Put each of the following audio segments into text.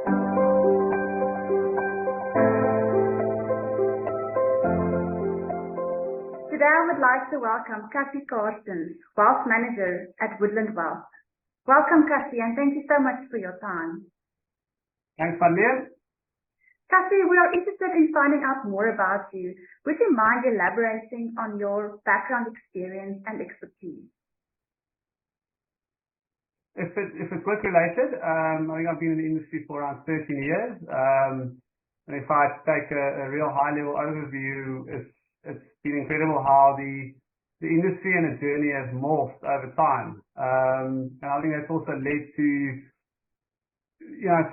Today I would like to welcome Cassie Carstens, Wealth Manager at Woodland Wealth. Welcome, Cassie, and thank you so much for your time. Thanks, Mandir. Cassie, we are interested in finding out more about you. Would you mind elaborating on your background, experience, and expertise? If it's work related, I think I've been in the industry for around 13 years. And if I take a real high level overview, it's been incredible how the industry and the journey has morphed over time. And I think that's also led to,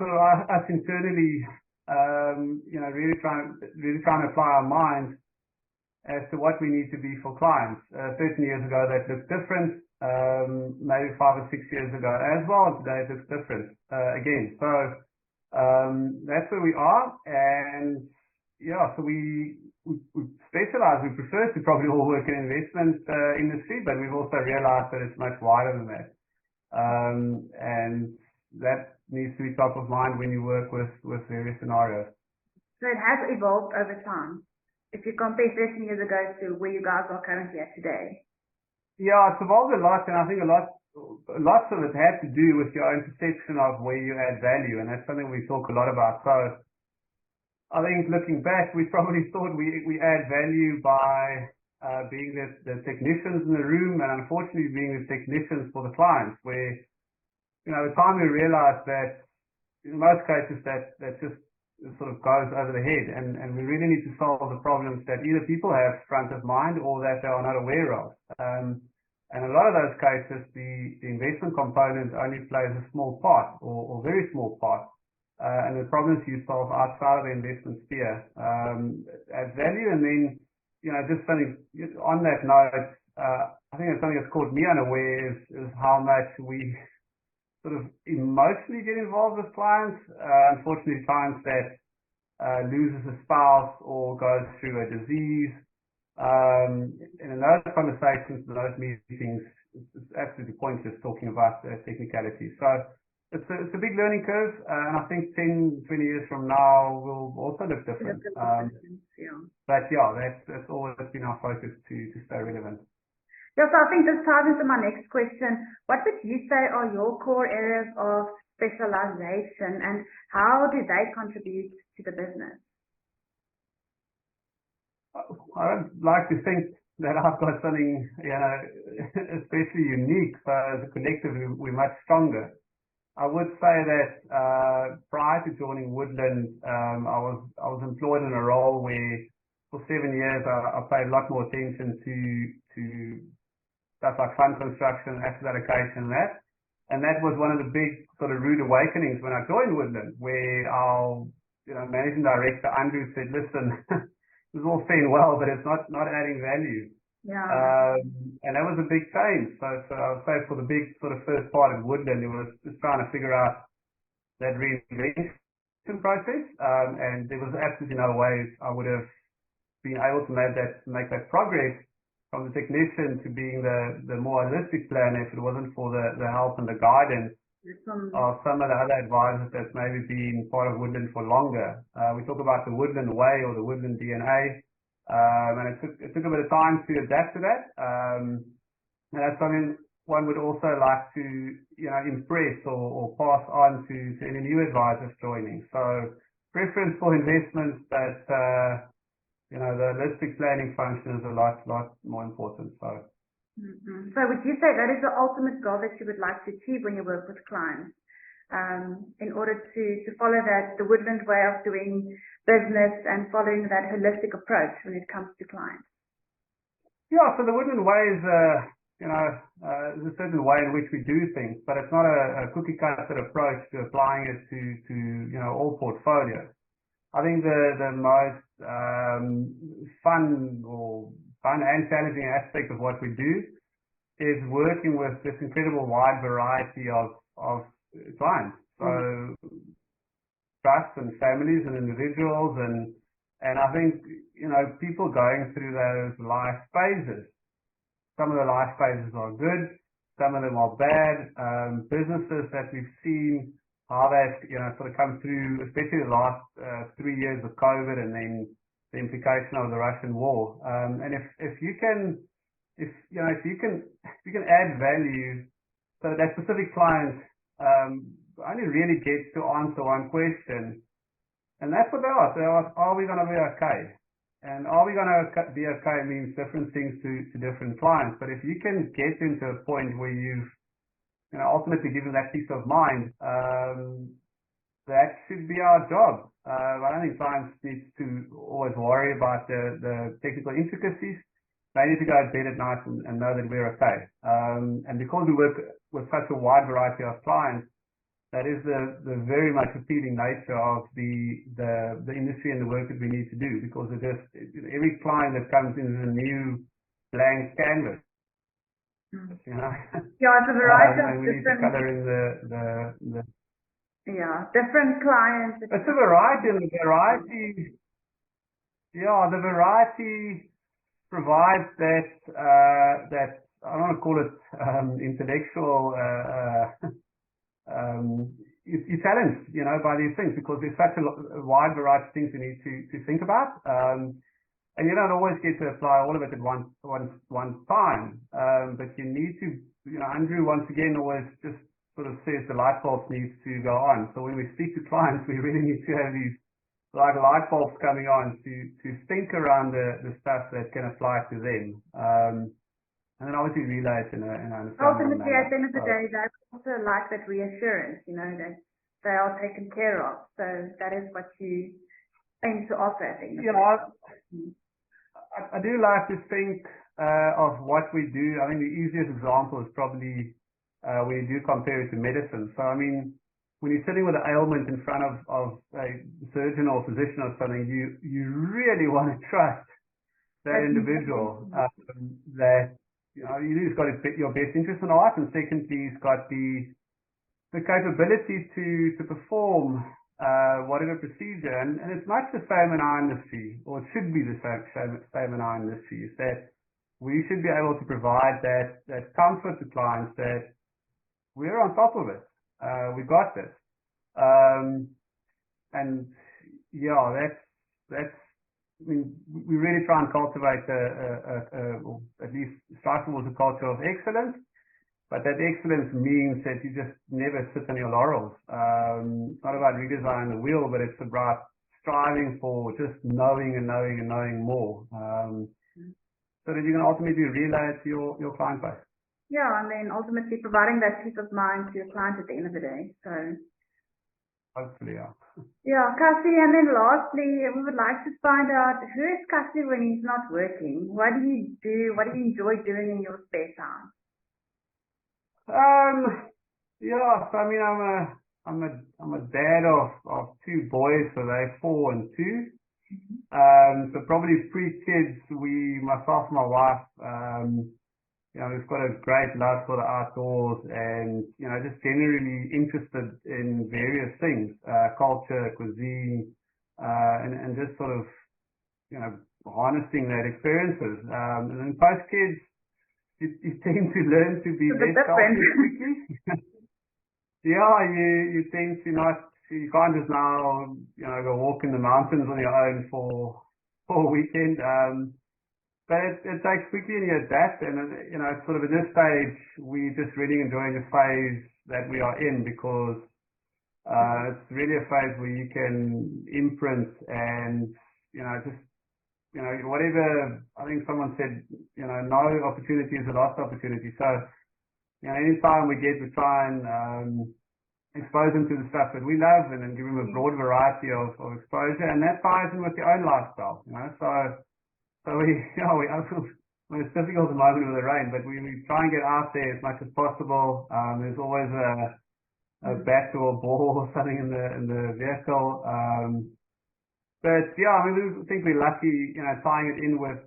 sort of us internally, really trying to apply our minds as to what we need to be for clients. 13 years ago, that looked different. Maybe 5 or 6 years ago as well. Today it looks different again. So that's where we are. And so we specialize. We prefer to probably all work in investment industry, but we've also realized that it's much wider than that. And that needs to be top of mind when you work with various scenarios. So it has evolved over time. If you compare 13 years ago to where you guys are currently at today. Yeah, it's evolved a lot, and I think lots of it has to do with your own perception of where you add value, and that's something we talk a lot about. So I think looking back, we probably thought we add value by being the technicians in the room, and unfortunately being the technicians for the clients, where, the time we realized that in most cases that just sort of goes over the head, and we really need to solve the problems that either people have front of mind or that they are not aware of. And a lot of those cases, the investment component only plays a small part or very small part. And the problems you solve outside of the investment sphere adds value. And then, just something on that note, I think it's something that's caught me unaware is how much we sort of emotionally get involved with clients. Unfortunately, clients that loses a spouse or goes through a disease. And in those conversations, in those meetings, it's absolutely pointless talking about technicalities. So it's a big learning curve, and I think 10, 20 years from now will also look different. But that's always been our focus to stay relevant. Yeah, so I think this ties into my next question. What would you say are your core areas of specialization, and how do they contribute to the business? I don't like to think that I've got something, especially unique. So as a collective, we're much stronger. I would say that prior to joining Woodland, I was employed in a role where for 7 years I paid a lot more attention to stuff like fund construction, asset allocation, and that was one of the big sort of rude awakenings when I joined Woodland, where our managing director Andrew said, "Listen, this is all fair and well, but it's not adding value." Yeah. And that was a big change. So I would say for the big sort of first part of Woodland, it was just trying to figure out that reinvention process. And there was absolutely no way I would have been able to make that progress from the technician to being the more holistic planner if it wasn't for the help and the guidance of some of the other advisors that's maybe been part of Woodland for longer. We talk about the Woodland way or the Woodland DNA. And it took a bit of time to adapt to that. And that's something one would also like to, impress or pass on to any new advisors joining. So preference for investments, but, the holistic planning function is a lot more important. So. Mm-hmm. So would you say that is the ultimate goal that you would like to achieve when you work with clients? In order to follow the Woodland way of doing business and following that holistic approach when it comes to clients? Yeah, so the Woodland way is, there's a certain way in which we do things, but it's not a cookie cutter approach to applying it to all portfolios. I think the most fun and challenging aspect of what we do is working with this incredible wide variety of clients. So trusts and families and individuals and I think, people going through those life phases. Some of the life phases are good, some of them are bad. Businesses that we've seen how they've, sort of come through, especially the last 3 years of COVID and then the implication of the Russian war. And if you can add value so that specific client only really gets to answer one question, and that's what they ask. They ask, are we going to be okay? And are we going to be okay means different things to different clients. But if you can get into a point where you've ultimately given that peace of mind, that should be our job. I don't think clients need to always worry about the technical intricacies. They need to go to bed at night and know that we're okay. And because we work with such a wide variety of clients, that is the very much appealing nature of the industry and the work that we need to do, because every client that comes in is a new blank canvas. Yeah, it's a variety of and we need to color in the different clients. It's a variety, and the variety provides that I don't want to call it intellectual. You're challenged, by these things, because there's such a wide variety of things you need to think about. And you don't always get to apply all of it at one time. But you need to, Andrew once again always just sort of says the light bulbs needs to go on. So when we speak to clients, we really need to have these like light bulbs coming on to think around the stuff that can apply to them. And then obviously relay it in an understanding. Ultimately, at the end of the day, they also like that reassurance, that they are taken care of. So that is what you aim to offer, I think. I do like to think of what we do. I think the easiest example is probably when you do compare it to medicine. So, I mean, when you're sitting with an ailment in front of a surgeon or physician or something, you really want to trust that individual that, you've got your best interest in heart, and secondly, he's got the capability to perform whatever procedure, and it's much the same in our industry, or it should be the same in our industry, is that we should be able to provide that comfort to clients that we're on top of it. We got this. And yeah, that's, I mean, we really try and cultivate or at least strive towards a culture of excellence. But that excellence means that you just never sit on your laurels. It's not about redesigning the wheel, but it's about striving for just knowing and knowing and knowing more, so that you can ultimately relay it to your client base. Yeah, and then ultimately providing that peace of mind to your client at the end of the day. So hopefully, yeah. Yeah, Cassie, and then lastly, we would like to find out, who is Cassie when he's not working? What do you do? What do you enjoy doing in your spare time? Yeah, so I mean, I'm a dad of two boys, so they're 4 and 2. So probably 3 kids. Myself and my wife, we've got a great love for the outdoors, and just generally interested in various things, culture, cuisine, and just sort of harnessing that experiences. And then post kids, you tend to learn to be less selfish quickly. Yeah, you tend to you can't just now, go walk in the mountains on your own for a weekend. But it takes quickly, and you adapt. And, sort of at this stage, we're just really enjoying the phase that we are in, because it's really a phase where you can imprint and, just, whatever. I think someone said, no opportunity is a lost opportunity. So, anytime we get to try and expose them to the stuff that we love, and then give them a broad variety of exposure, and that ties in with your own lifestyle. So it's difficult at the moment with the rain, but we try and get out there as much as possible. There's always a bat or a ball or something in the vehicle. But yeah, I mean, we think we're lucky, tying it in with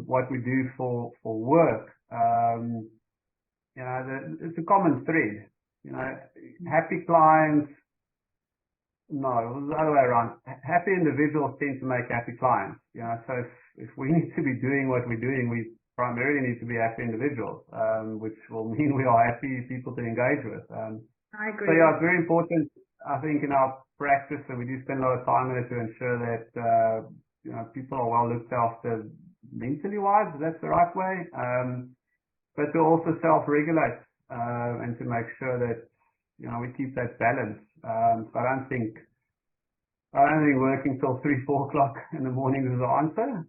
what we do for work. It's a common thread. Happy clients. No, it was the other way around. Happy individuals tend to make happy clients. So if we need to be doing what we're doing, we primarily need to be happy individuals, which will mean we are happy people to engage with. I So agree. yeah, it's very important, I think, in our practice, and we do spend a lot of time in it to ensure that, people are well looked after mentally wise, if that's the right way. But to also self-regulate, and to make sure that, we keep that balance. So I don't think working till 3, 4 o'clock in the morning is the answer.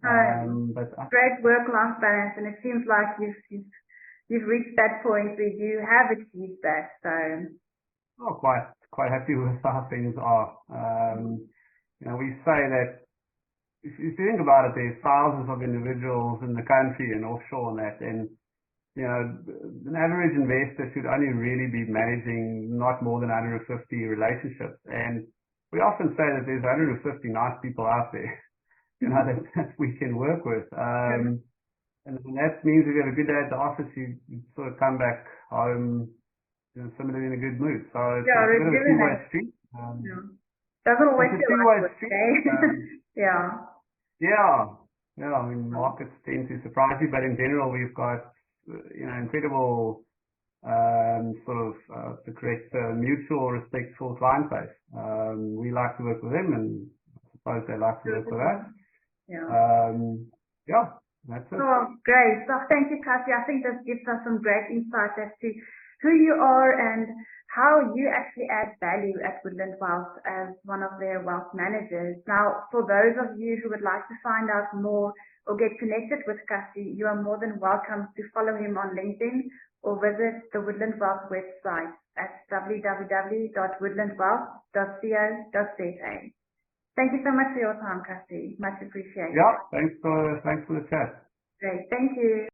But Great work-life balance, and it seems like you've reached that point where you have achieved that. So, quite happy with how things are. We say that if you think about it, there's thousands of individuals in the country and offshore and that, and an average investor should only really be managing not more than 150 relationships. And we often say that there's 150 nice people out there, that we can work with. And that means if you have a good day at the office, you sort of come back home, similarly in a good mood. So it's a bit of a two-way street. Doesn't always it's a feel two-way like street. Yeah. Yeah. I mean, markets tend to surprise you, but in general, we've got incredible the correct mutual respectful client base. We like to work with them, and I suppose they like to work with us. That's it. Oh, great. So thank you, Cassie. I think this gives us some great insight as to who you are and how you actually add value at Woodland Wealth as one of their wealth managers. Now, for those of you who would like to find out more or get connected with Cassie, you are more than welcome to follow him on LinkedIn or visit the Woodland Wealth website at www.woodlandwealth.co.za. Thank you so much for your time, Cassie. Much appreciated. Yeah, thanks for the chat. Great. Thank you.